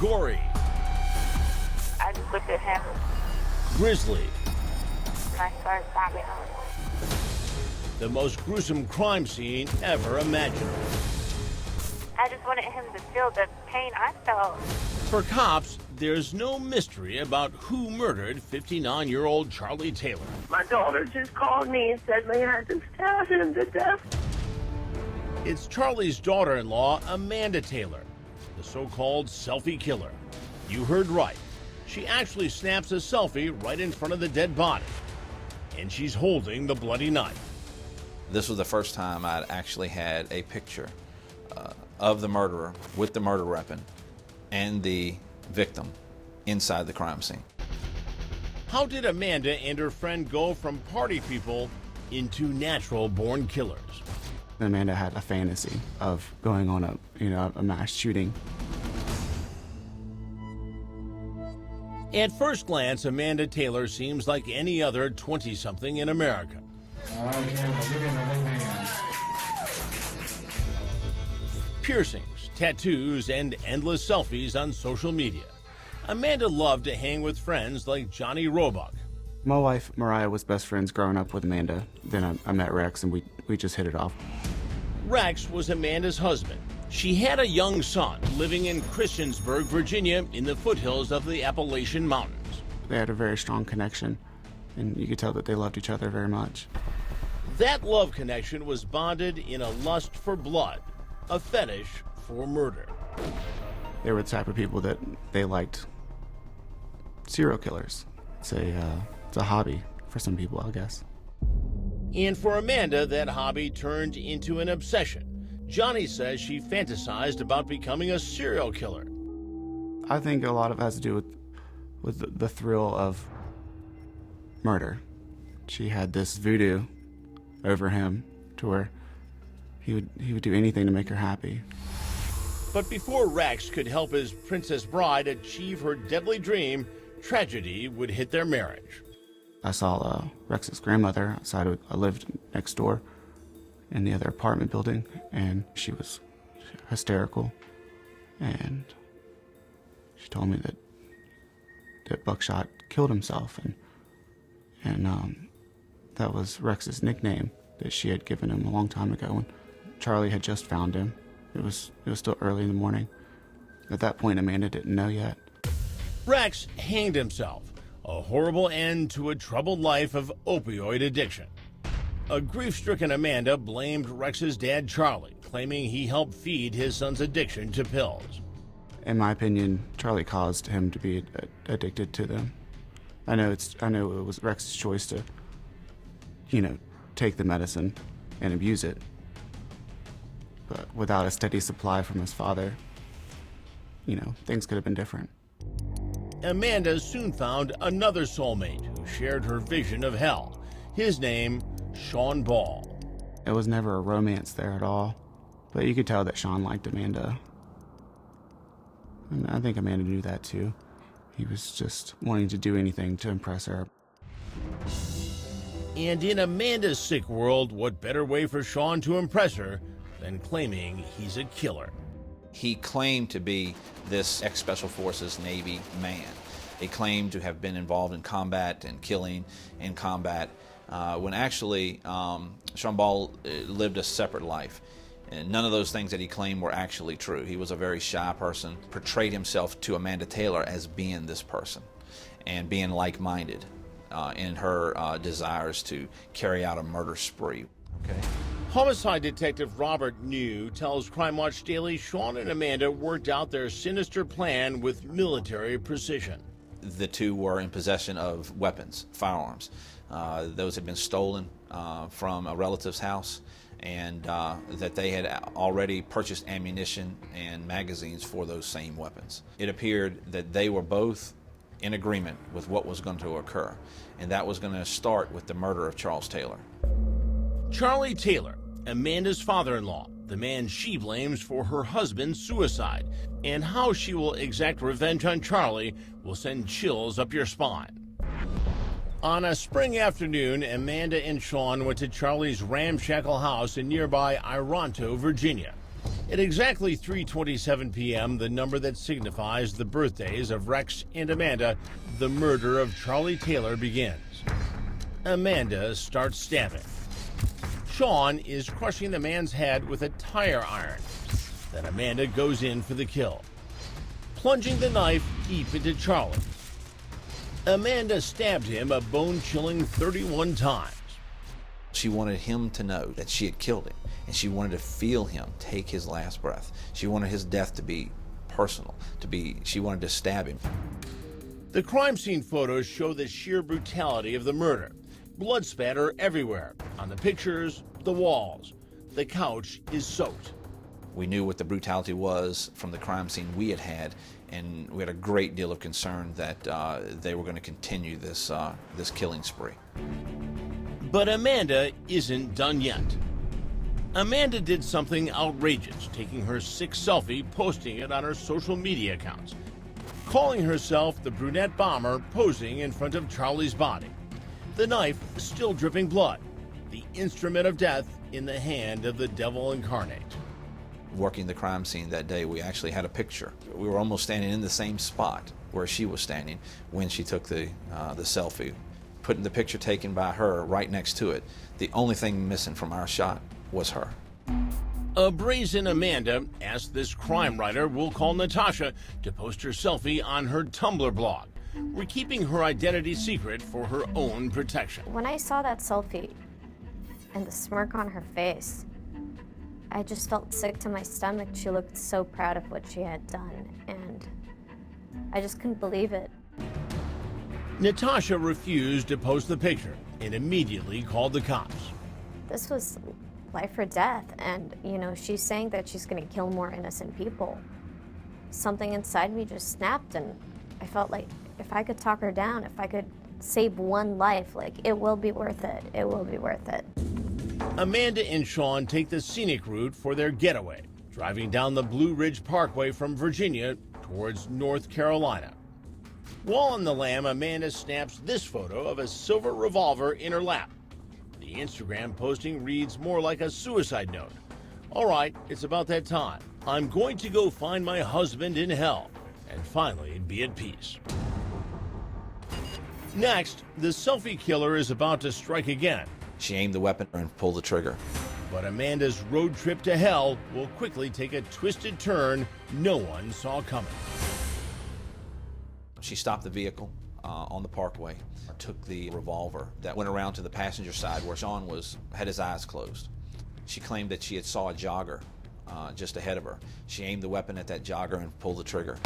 Gory. I just looked at him Grisly. and I started sobbing. The most gruesome crime scene ever imagined. I just wanted him to feel the pain I felt. For cops, there's no mystery about who murdered 59-year-old Charlie Taylor. My daughter just called me and said they had to stab him to death. It's Charlie's daughter-in-law, Amanda Taylor, the so-called selfie killer. You heard right. She actually snaps a selfie right in front of the dead body. And she's holding the bloody knife. This was the first time I'd actually had a picture of the murderer with the murder weapon and the victim inside the crime scene. How did Amanda and her friend go from party people into natural-born killers? Amanda had a fantasy of going on a mass shooting. At first glance, Amanda Taylor seems like any other 20-something in America. Piercings, tattoos, and endless selfies on social media. Amanda loved to hang with friends like Johnny Roebuck. My wife, Mariah, was best friends growing up with Amanda. Then I met Rex, and we just hit it off. Rex was Amanda's husband. She had a young son living in Christiansburg, Virginia, in the foothills of the Appalachian Mountains. They had a very strong connection, and you could tell that they loved each other very much. That love connection was bonded in a lust for blood, a fetish for murder. They were the type of people that they liked serial killers. It's a hobby for some people, I guess. And for Amanda, that hobby turned into an obsession. Johnny says she fantasized about becoming a serial killer. I think a lot of it has to do with the thrill of murder. She had this voodoo over him to where he would do anything to make her happy. But before Rex could help his princess bride achieve her deadly dream, tragedy would hit their marriage. I saw Rex's grandmother outside. I lived next door in the other apartment building, and she was hysterical. And she told me that Buckshot killed himself, and that was Rex's nickname that she had given him a long time ago when Charlie had just found him. It was still early in the morning. At that point, Amanda didn't know yet. Rex hanged himself, a horrible end to a troubled life of opioid addiction. A grief-stricken Amanda blamed Rex's dad, Charlie, claiming he helped feed his son's addiction to pills. In my opinion, Charlie caused him to be addicted to them. I know it was Rex's choice to, take the medicine and abuse it. But without a steady supply from his father, things could have been different. Amanda soon found another soulmate who shared her vision of hell. His name, Sean Ball. It was never a romance there at all, but you could tell that Sean liked Amanda. And I think Amanda knew that too. He was just wanting to do anything to impress her. And in Amanda's sick world, what better way for Sean to impress her than claiming he's a killer? He claimed to be this ex-Special Forces Navy man. He claimed to have been involved in combat and killing in combat, when actually Sean Ball lived a separate life. And none of those things that he claimed were actually true. He was a very shy person, portrayed himself to Amanda Taylor as being this person and being like-minded in her desires to carry out a murder spree. Okay. Homicide detective Robert New tells Crime Watch Daily Sean and Amanda worked out their sinister plan with military precision. The two were in possession of weapons, firearms. Those had been stolen from a relative's house, and that they had already purchased ammunition and magazines for those same weapons. It appeared that they were both in agreement with what was going to occur, and that was going to start with the murder of Charles Taylor. Charlie Taylor, Amanda's father-in-law, the man she blames for her husband's suicide, and how she will exact revenge on Charlie will send chills up your spine. On a spring afternoon, Amanda and Sean went to Charlie's ramshackle house in nearby Ironto, Virginia. At exactly 3:27 p.m., the number that signifies the birthdays of Rex and Amanda, the murder of Charlie Taylor begins. Amanda starts stabbing. Sean is crushing the man's head with a tire iron. Then Amanda goes in for the kill, plunging the knife deep into Charlie. Amanda stabbed him a bone-chilling 31 times. She wanted him to know that she had killed him, and she wanted to feel him take his last breath. She wanted his death to be personal, she wanted to stab him. The crime scene photos show the sheer brutality of the murder. Blood spatter everywhere, on the pictures, the walls. The couch is soaked. We knew what the brutality was from the crime scene we had, and we had a great deal of concern that they were going to continue this killing spree. But Amanda isn't done yet. Amanda did something outrageous, taking her sick selfie, posting it on her social media accounts, calling herself the brunette bomber posing in front of Charlie's body. The knife still dripping blood, the instrument of death in the hand of the devil incarnate. Working the crime scene that day, we actually had a picture. We were almost standing in the same spot where she was standing when she took the selfie. Putting the picture taken by her right next to it, the only thing missing from our shot was her. A brazen Amanda asked this crime writer we'll call Natasha to post her selfie on her Tumblr blog. We're keeping her identity secret for her own protection. When I saw that selfie and the smirk on her face, I just felt sick to my stomach. She looked so proud of what she had done, and I just couldn't believe it. Natasha refused to post the picture and immediately called the cops. This was life or death, and she's saying that she's going to kill more innocent people. Something inside me just snapped, and I felt like if I could talk her down, if I could save one life, it will be worth it. It will be worth it. Amanda and Sean take the scenic route for their getaway, driving down the Blue Ridge Parkway from Virginia towards North Carolina. While on the lam, Amanda snaps this photo of a silver revolver in her lap. The Instagram posting reads more like a suicide note. All right, it's about that time. I'm going to go find my husband in hell and finally be at peace. Next, the selfie killer is about to strike again. She aimed the weapon and pulled the trigger. But Amanda's road trip to hell will quickly take a twisted turn no one saw coming. She stopped the vehicle on the parkway, took the revolver that went around to the passenger side where Sean had his eyes closed. She claimed that she had saw a jogger just ahead of her. She aimed the weapon at that jogger and pulled the trigger.